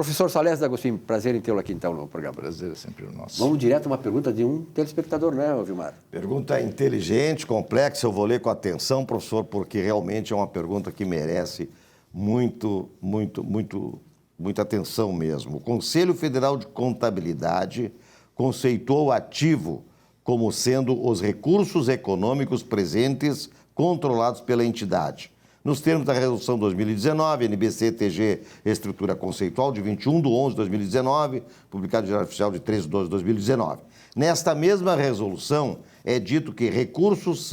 Professor Salésio D'Agostinho, prazer em tê-lo aqui então no programa. Prazer é sempre o nosso. Vamos direto a uma pergunta de um telespectador, né, Vilmar? Pergunta inteligente, complexa, eu vou ler com atenção, professor, porque realmente é uma pergunta que merece muita atenção mesmo. O Conselho Federal de Contabilidade conceitou o ativo como sendo os recursos econômicos presentes controlados pela entidade. Nos termos da Resolução 2019, NBC-TG Estrutura Conceitual, de 21/11/2019, publicado no Diário Oficial de 13/12/2019. Nesta mesma resolução, é dito que recursos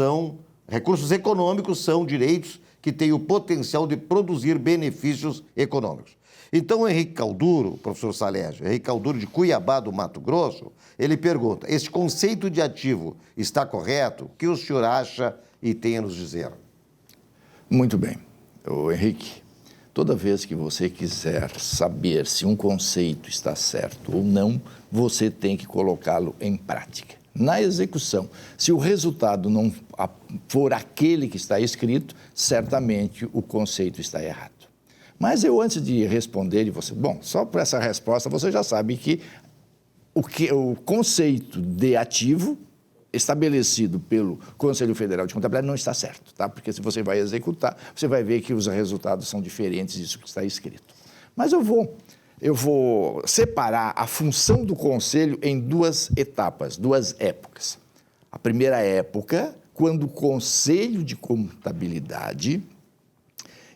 econômicos são direitos que têm o potencial de produzir benefícios econômicos. Então, Henrique Calduro, professor Salésio, Henrique Calduro de Cuiabá, do Mato Grosso, ele pergunta, este conceito de ativo está correto? O que o senhor acha e tem a nos dizer? Muito bem. Henrique, toda vez que você quiser saber se um conceito está certo ou não, você tem que colocá-lo em prática. Na execução, se o resultado não for aquele que está escrito, certamente o conceito está errado. Mas eu, antes de responder, só por essa resposta, você já sabe que o conceito de ativo estabelecido pelo Conselho Federal de Contabilidade não está certo, tá? Porque se você vai executar, você vai ver que os resultados são diferentes disso que está escrito. Mas eu vou separar a função do Conselho em duas etapas, duas épocas. A primeira época, quando o Conselho de Contabilidade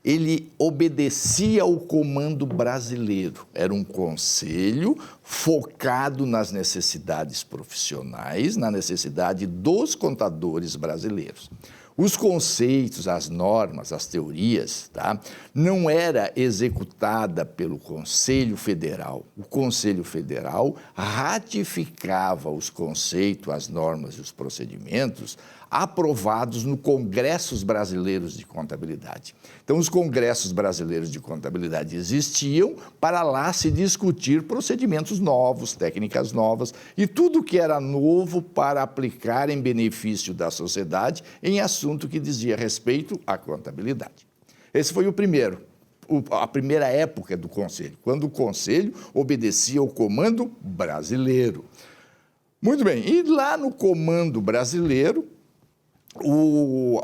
ele obedecia ao comando brasileiro. Era um conselho focado nas necessidades profissionais, na necessidade dos contadores brasileiros. Os conceitos, as normas, as teorias, tá, não era executada pelo Conselho Federal. O Conselho Federal ratificava os conceitos, as normas e os procedimentos aprovados no Congressos Brasileiros de Contabilidade. Então, os Congressos Brasileiros de Contabilidade existiam para lá se discutir procedimentos novos, técnicas novas e tudo que era novo para aplicar em benefício da sociedade em assunto que dizia respeito à contabilidade. Esse foi a primeira época do Conselho, quando o Conselho obedecia ao comando brasileiro. Muito bem, e lá no comando brasileiro,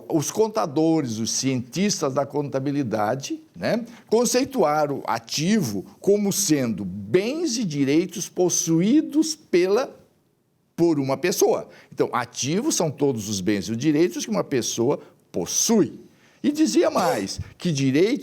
os contadores, os cientistas da contabilidade, né, conceituaram ativo como sendo bens e direitos possuídos por uma pessoa. Então, ativos são todos os bens e os direitos que uma pessoa possui. E dizia mais, que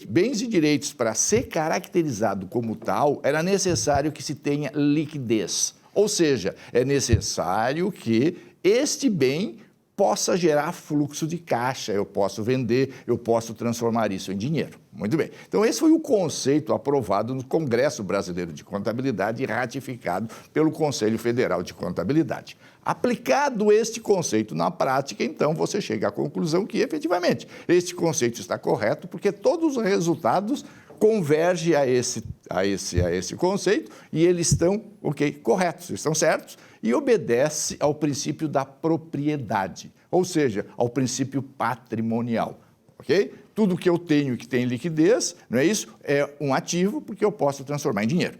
bens e direitos, para ser caracterizado como tal, era necessário que se tenha liquidez. Ou seja, é necessário que este bem possa gerar fluxo de caixa, eu posso vender, eu posso transformar isso em dinheiro. Muito bem. Então, esse foi o conceito aprovado no Congresso Brasileiro de Contabilidade e ratificado pelo Conselho Federal de Contabilidade. Aplicado este conceito na prática, então, você chega à conclusão que, efetivamente, este conceito está correto, porque todos os resultados convergem a esse conceito e eles estão, corretos, estão certos, e obedece ao princípio da propriedade, ou seja, ao princípio patrimonial, ok? Tudo que eu tenho que tem liquidez, não é isso? É um ativo porque eu posso transformar em dinheiro.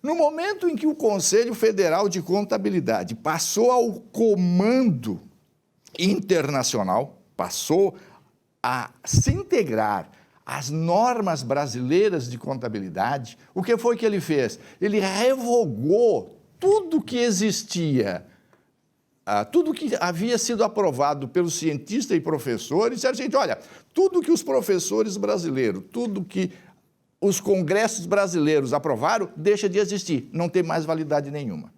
No momento em que o Conselho Federal de Contabilidade passou ao comando internacional, passou a se integrar às normas brasileiras de contabilidade, o que foi que ele fez? Ele revogou tudo que existia, tudo que havia sido aprovado pelos cientistas e professores, disseram assim, olha, tudo que os professores brasileiros, tudo que os congressos brasileiros aprovaram, deixa de existir, não tem mais validade nenhuma.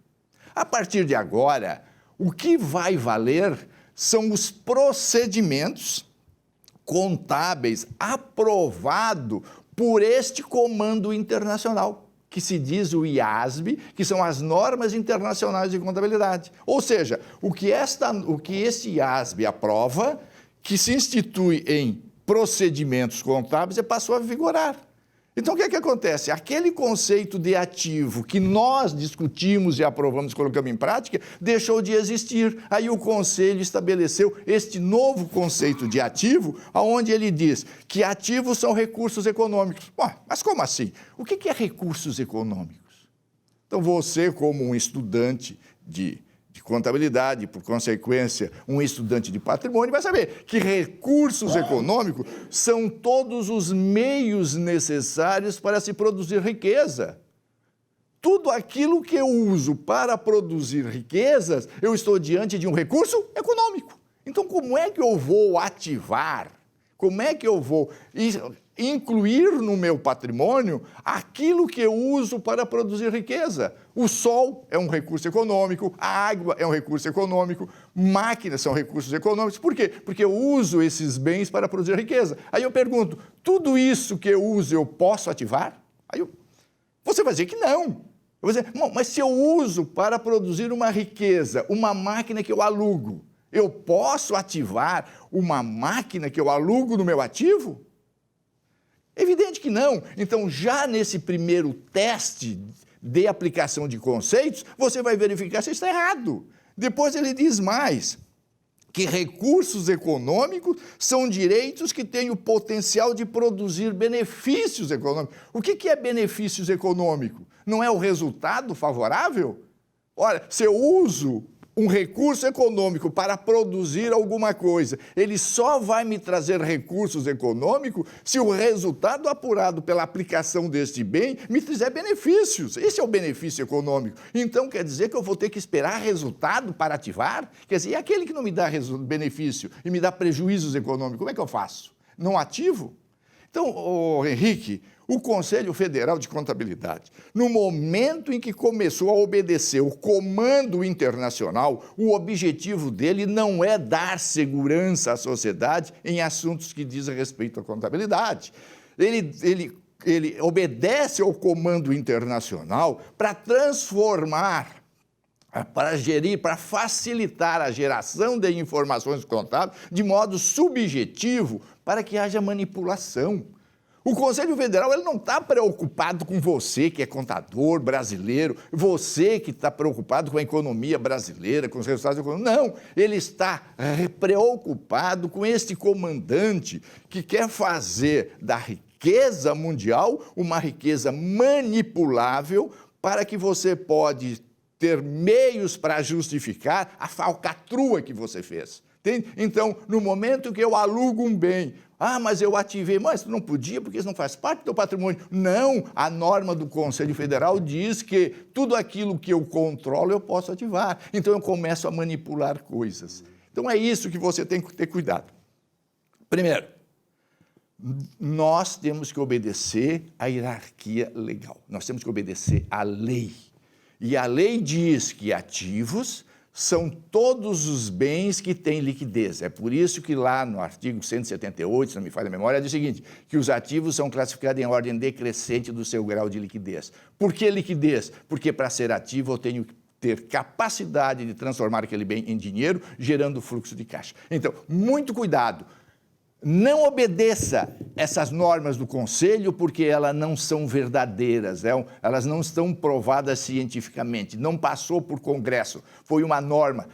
A partir de agora, o que vai valer são os procedimentos contábeis aprovados por este comando internacional, que se diz o IASB, que são as normas internacionais de contabilidade. Ou seja, o que este IASB aprova, que se institui em procedimentos contábeis, passou a vigorar. Então, o que é que acontece? Aquele conceito de ativo que nós discutimos e aprovamos, colocamos em prática, deixou de existir. Aí o Conselho estabeleceu este novo conceito de ativo, onde ele diz que ativos são recursos econômicos. Bom, mas como assim? O que é recursos econômicos? Então, você, como um estudante de contabilidade, por consequência, um estudante de patrimônio, vai saber que recursos econômicos são todos os meios necessários para se produzir riqueza. Tudo aquilo que eu uso para produzir riquezas, eu estou diante de um recurso econômico. Então, como é que eu vou ativar? Como é que eu vou incluir no meu patrimônio aquilo que eu uso para produzir riqueza? O sol é um recurso econômico, a água é um recurso econômico, máquinas são recursos econômicos. Por quê? Porque eu uso esses bens para produzir riqueza. Aí eu pergunto, tudo isso que eu uso eu posso ativar? Você vai dizer que não. Eu vou dizer, mas se eu uso para produzir uma riqueza, uma máquina que eu alugo, eu posso ativar uma máquina que eu alugo no meu ativo? Evidente que não. Então, já nesse primeiro teste de aplicação de conceitos, você vai verificar se está errado. Depois ele diz mais, que recursos econômicos são direitos que têm o potencial de produzir benefícios econômicos. O que é benefícios econômicos? Não é o resultado favorável? Olha, se eu uso um recurso econômico para produzir alguma coisa, ele só vai me trazer recursos econômicos se o resultado apurado pela aplicação deste bem me fizer benefícios. Esse é o benefício econômico. Então, quer dizer que eu vou ter que esperar resultado para ativar? Quer dizer, e aquele que não me dá benefício e me dá prejuízos econômicos, como é que eu faço? Não ativo? Então, Henrique, o Conselho Federal de Contabilidade, no momento em que começou a obedecer o comando internacional, o objetivo dele não é dar segurança à sociedade em assuntos que dizem respeito à contabilidade. Ele obedece ao comando internacional para transformar, para gerir, para facilitar a geração de informações contábeis de modo subjetivo para que haja manipulação. O Conselho Federal ele não está preocupado com você, que é contador brasileiro, você que está preocupado com a economia brasileira, com os resultados econômicos. Não, ele está preocupado com este comandante que quer fazer da riqueza mundial uma riqueza manipulável para que você pode ter meios para justificar a falcatrua que você fez. Entende? Então, no momento que eu alugo um bem, mas eu ativei, mas não podia porque isso não faz parte do teu patrimônio. Não, a norma do Conselho Federal diz que tudo aquilo que eu controlo eu posso ativar. Então, eu começo a manipular coisas. Então, é isso que você tem que ter cuidado. Primeiro, nós temos que obedecer à hierarquia legal. Nós temos que obedecer à lei. E a lei diz que ativos são todos os bens que têm liquidez. É por isso que lá no artigo 178, se não me falha a memória, diz o seguinte, que os ativos são classificados em ordem decrescente do seu grau de liquidez. Por que liquidez? Porque para ser ativo eu tenho que ter capacidade de transformar aquele bem em dinheiro, gerando fluxo de caixa. Então, muito cuidado. Não obedeça essas normas do Conselho porque elas não são verdadeiras, elas não estão provadas cientificamente, não passou por Congresso, foi uma norma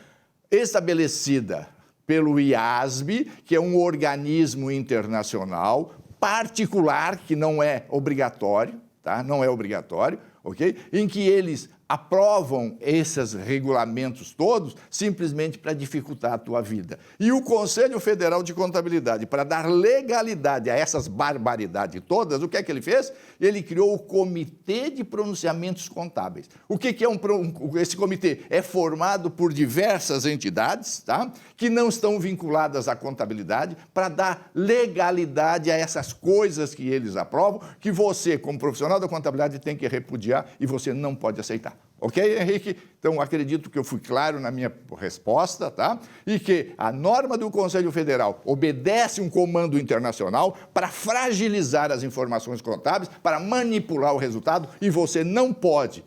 estabelecida pelo IASB, que é um organismo internacional particular, que não é obrigatório, tá? Não é obrigatório, ok? Em que eles aprovam esses regulamentos todos simplesmente para dificultar a tua vida. E o Conselho Federal de Contabilidade, para dar legalidade a essas barbaridades todas, o que é que ele fez? Ele criou o Comitê de Pronunciamentos Contábeis. O que é esse comitê? É formado por diversas entidades, tá? Que não estão vinculadas à contabilidade, para dar legalidade a essas coisas que eles aprovam, que você, como profissional da contabilidade, tem que repudiar e você não pode aceitar. Ok, Henrique? Então, acredito que eu fui claro na minha resposta, tá? E que a norma do Conselho Federal obedece um comando internacional para fragilizar as informações contábeis, para manipular o resultado, e você não pode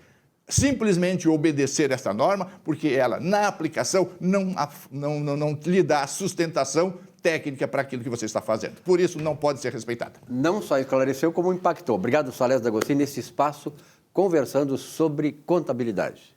simplesmente obedecer essa norma, porque ela, na aplicação, não lhe dá a sustentação técnica para aquilo que você está fazendo. Por isso, não pode ser respeitada. Não só esclareceu, como impactou. Obrigado, Salésio D'Agostini, nesse espaço conversando sobre contabilidade.